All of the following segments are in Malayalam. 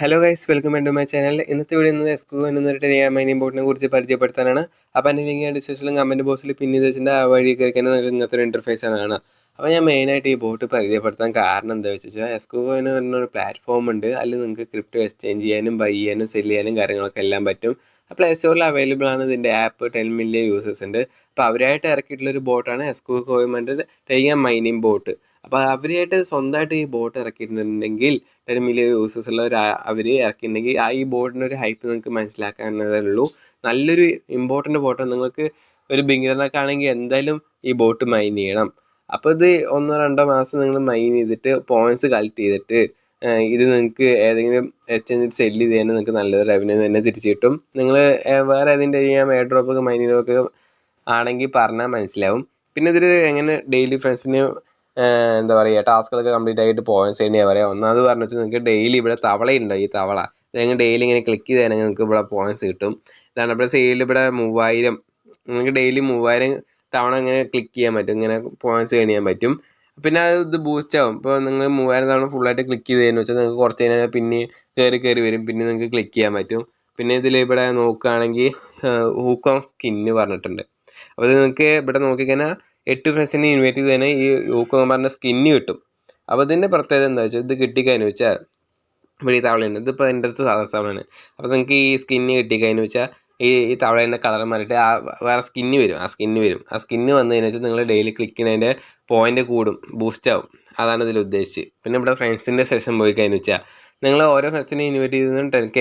Hello guys, welcome back to my channel. ഇന്നത്തെ വീഡിയോ എന്നത് എസ്ക്യു എന്നൊരു മൈനിങ് ബോട്ടിനെ കുറിച്ച് പരിചയപ്പെടുത്താനാണ്. അപ്പോൾ എൻ്റെ ലിങ്ക് ഡിസ്ക്രിപ്ഷനിലും കമൻറ്റ് ബോക്സിൽ പിൻ ചെയ്ത് വെച്ചിട്ട് ആ വഴി കഴിക്കാൻ നിങ്ങൾക്ക് ഇങ്ങനത്തെ ഒരു ഇൻ്റർഫേസ് ആണ് കാണുക. അപ്പോൾ ഞാൻ മെയിനായിട്ട് ഈ ബോട്ട് പരിചയപ്പെടുത്താൻ കാരണം എന്താ വെച്ചാൽ എസ്ക്യു എന്ന് പറഞ്ഞൊരു പ്ലാറ്റ്ഫോം ഉണ്ട്. അതിൽ നിങ്ങൾക്ക് ക്രിപ്റ്റോ എക്സ്ചേഞ്ച് ചെയ്യാനും ബൈ ചെയ്യാനും സെല് ചെയ്യാനും കാര്യങ്ങളൊക്കെ എല്ലാം പറ്റും. പ്ലേ സ്റ്റോറിൽ അവൈലബിൾ ആണ്. ഇതിൻ്റെ ആപ്പ് 10 മില്യൺ യൂസേഴ്സ് ഉണ്ട്. അപ്പോൾ അവരായിട്ട് ഇറക്കിയിട്ടുള്ളൊരു ബോട്ടാണ് എസ്ക്യു കോയിൻമെൻ്റ് ടെയ്യ മൈനിങ് ബോട്ട്. അപ്പോൾ അവരായിട്ട് സ്വന്തമായിട്ട് ഈ ബോട്ട് ഇറക്കിയിട്ടുണ്ടെങ്കിൽ 10 മില്യൺ യൂസേഴ്സ് ഉള്ള അവർ ഇറക്കിയിട്ടുണ്ടെങ്കിൽ ഈ ബോട്ടിൻ്റെ ഒരു ഹൈപ്പ് നിങ്ങൾക്ക് മനസ്സിലാക്കാവുന്നതേ ഉള്ളൂ. നല്ലൊരു ഇമ്പോർട്ടൻ്റ് ബോട്ടാണ്. നിങ്ങൾക്ക് ഒരു ബിഗിനറൊക്കെ ആണെങ്കിൽ എന്തായാലും ഈ ബോട്ട് മൈൻ ചെയ്യണം. അപ്പോൾ ഇത് 1-2 മാസം നിങ്ങൾ മൈൻ ചെയ്തിട്ട് പോയിൻറ്റ്സ് കളക്ട് ചെയ്തിട്ട് ഇത് നിങ്ങൾക്ക് ഏതെങ്കിലും എക്സ്ചേഞ്ചിൽ സെല്ല് ചെയ്ത് കഴിഞ്ഞാൽ നിങ്ങൾക്ക് നല്ലൊരു റവന്യൂ തന്നെ തിരിച്ചു കിട്ടും. നിങ്ങൾ വേറെ ഏതിൻ്റെ ചെയ്യാം എയർ ഡ്രോപ്പൊക്കെ മൈനിങ്ങൊക്കെ ആണെങ്കിൽ പറഞ്ഞാൽ മനസ്സിലാവും. പിന്നെ ഇതിൽ എങ്ങനെ ഡെയിലി ഫ്രണ്ട്സിന് എന്താ പറയുക ടാസ്കുകളൊക്കെ കംപ്ലീറ്റ് ആയിട്ട് പോയിൻറ്റ്സ് തന്നെയാണ് പറയുക. ഒന്നാമത് പറഞ്ഞു വെച്ചാൽ നിങ്ങൾക്ക് ഡെയിലി ഇവിടെ തവളയുണ്ടോ, ഈ തവള നിങ്ങൾ ഡെയിലി ഇങ്ങനെ ക്ലിക്ക് ചെയ്താൽ നിങ്ങൾക്ക് ഇവിടെ പോയിൻറ്റ്സ് കിട്ടും. ഇതാണ് ഇവിടെ സെയിലിൽ ഇവിടെ 3000 നിങ്ങൾക്ക് ഡെയിലി 3000 തവണ ഇങ്ങനെ ക്ലിക്ക് ചെയ്യാൻ പറ്റും. ഇങ്ങനെ പോയിൻറ്റ്സ് ഏൺ ചെയ്യാൻ പറ്റും. പിന്നെ ഇത് ബൂസ്റ്റ് ആവും. ഇപ്പോൾ നിങ്ങൾ 3000 തവണ ഫുള്ളായിട്ട് ക്ലിക്ക് ചെയ്തതെന്ന് വെച്ചാൽ നിങ്ങൾക്ക് കുറച്ച് കഴിഞ്ഞാൽ പിന്നെ കയറി വരും. പിന്നെ നിങ്ങൾക്ക് ക്ലിക്ക് ചെയ്യാൻ പറ്റും. പിന്നെ ഇതിൽ ഇവിടെ നോക്കുകയാണെങ്കിൽ ഹൂക്ക് ഓൺ സ്കിന്ന് പറഞ്ഞിട്ടുണ്ട്. അപ്പോൾ ഇത് നിങ്ങൾക്ക് ഇവിടെ നോക്കിക്കഴിഞ്ഞാൽ 8 ഫ്രണ്ട്സിനെ ഇൻവൈറ്റ് ചെയ്ത് തന്നെ ഈ ഹൂക്ക് ഓൺ പറഞ്ഞ സ്കിന്ന് കിട്ടും. അപ്പോൾ ഇതിൻ്റെ പ്രത്യേകത എന്താ വെച്ചാൽ ഇത് കിട്ടിക്കഴിഞ്ഞു വെച്ചാൽ ഇവിടെ ഈ തവളയുണ്ട്. ഇതിപ്പോൾ എൻ്റെ അടുത്ത് സാധാ തവളയാണ്. അപ്പോൾ നിങ്ങൾക്ക് ഈ സ്കിന്ന് കിട്ടിക്കഴിഞ്ഞു വെച്ചാൽ ഈ തവളേൻ്റെ കളർ മാറിയിട്ട് വേറെ സ്കിന്ന് വരും. ആ സ്കിന്ന് വന്നു കഴിഞ്ഞാൽ വെച്ചാൽ നിങ്ങൾ ഡെയിലി ക്ലിക്ക് ചെയ്യുന്നതിൻ്റെ പോയിൻ്റ് കൂടും, ബൂസ്റ്റ് ആവും. അതാണ് ഇതിൽ ഉദ്ദേശിച്ച്. പിന്നെ ഇവിടെ ഫ്രണ്ട്സിൻ്റെ സെഷൻ പോയി കഴിഞ്ഞു വെച്ചാൽ നിങ്ങൾ ഓരോ ഫ്രണ്ട്സിനെ ഇൻവൈറ്റ് ചെയ്തതും 10K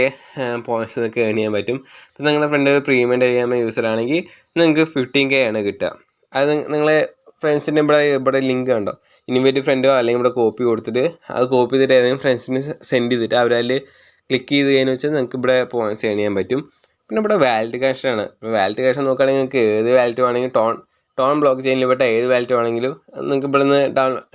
പോയിൻറ്റ്സ് നിങ്ങൾക്ക് ഏൺ ചെയ്യാൻ പറ്റും. ഇപ്പം നിങ്ങളുടെ ഫ്രണ്ട് ഒരു പ്രീമിയം ചെയ്യാൻ യൂസർ ആണെങ്കിൽ നിങ്ങൾക്ക് 15K ആണ് കിട്ടുക. അത് നിങ്ങളെ ഫ്രണ്ട്സിൻ്റെ ഇവിടെ ലിങ്ക് കണ്ടോ, ഇൻവൈറ്റ് ഫ്രണ്ടോ അല്ലെങ്കിൽ ഇവിടെ കോപ്പി കൊടുത്തിട്ട് അത് കോപ്പി ചെയ്തിട്ട് ഏതെങ്കിലും ഫ്രണ്ട്സിന് സെൻഡ് ചെയ്തിട്ട് അവരതിൽ ക്ലിക്ക് ചെയ്ത് കഴിഞ്ഞാൽ വെച്ചാൽ നിങ്ങൾക്ക് ഇവിടെ പോയിൻറ്റ്സ് ഏൺ ചെയ്യാൻ പറ്റും. പിന്നെ ഇവിടെ വാലറ്റ് ക്യാഷാണ്. ഇപ്പോൾ വാലറ്റ് ക്യാഷ് നോക്കുകയാണെങ്കിൽ നിങ്ങൾക്ക് ഏത് വാലറ്റ് വേണമെങ്കിൽ ടോൺ ബ്ലോക്ക് ചെയിനിൽ പെട്ട ഏത് വാലറ്റ് വേണമെങ്കിലും നിങ്ങൾക്ക് ഇവിടെ നിന്ന്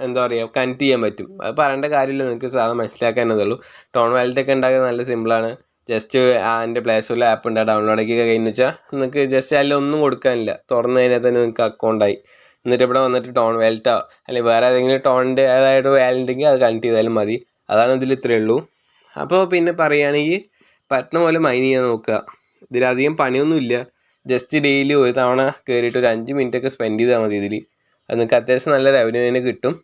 എന്താ പറയുക കണക്ട് ചെയ്യാൻ പറ്റും. അത് പറയേണ്ട കാര്യമില്ല, നിങ്ങൾക്ക് സാധനം മനസ്സിലാക്കാനേ ഉള്ളൂ. ടോൺ വാലറ്റൊക്കെ ഉണ്ടാക്കാൻ നല്ല സിമ്പിളാണ്. ജസ്റ്റ് എൻ്റെ പ്ലേ സ്റ്റോറിൽ ആപ്പ് ഉണ്ട്, ഡൗൺലോഡ് ആക്കി കഴിഞ്ഞു വെച്ചാൽ നിങ്ങൾക്ക് ജസ്റ്റ് അതിലൊന്നും കൊടുക്കാനില്ല. തുറന്നു കഴിഞ്ഞാൽ തന്നെ നിങ്ങൾക്ക് അക്കൗണ്ടായി. എന്നിട്ട് ഇവിടെ വന്നിട്ട് ടോൺ വാലറ്റോ അല്ലെങ്കിൽ വേറെ ഏതെങ്കിലും ടോണിൻ്റെ ഏതായിട്ട് വാലറ്റ് ഉണ്ടെങ്കിൽ അത് കണക്ട് ചെയ്താലും മതി. അതാണ് ഇതിൽ ഇത്രയേ ഉള്ളൂ. അപ്പോൾ പിന്നെ പറയുകയാണെങ്കിൽ പറ്റുന്ന പോലെ മൈൻ ചെയ്യാൻ നോക്കുക. ഇതിലധികം പണിയൊന്നുമില്ല. ജസ്റ്റ് ഡെയിലി ഒരു തവണ കയറിയിട്ട് ഒരു 5 മിനിറ്റൊക്കെ സ്പെൻഡ് ചെയ്താൽ മതി. ഇതിൽ അത് നിങ്ങൾക്ക് അത്യാവശ്യം നല്ല റവന്യൂ തന്നെ കിട്ടും.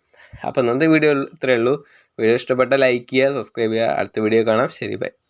അപ്പോൾ ഇന്നത്തെ വീഡിയോ ഇത്രയേ ഉള്ളൂ. വീഡിയോ ഇഷ്ടപ്പെട്ടാൽ ലൈക്ക് ചെയ്യുക, സബ്സ്ക്രൈബ് ചെയ്യുക. അടുത്ത വീഡിയോ കാണാം. ശരി, ബൈ.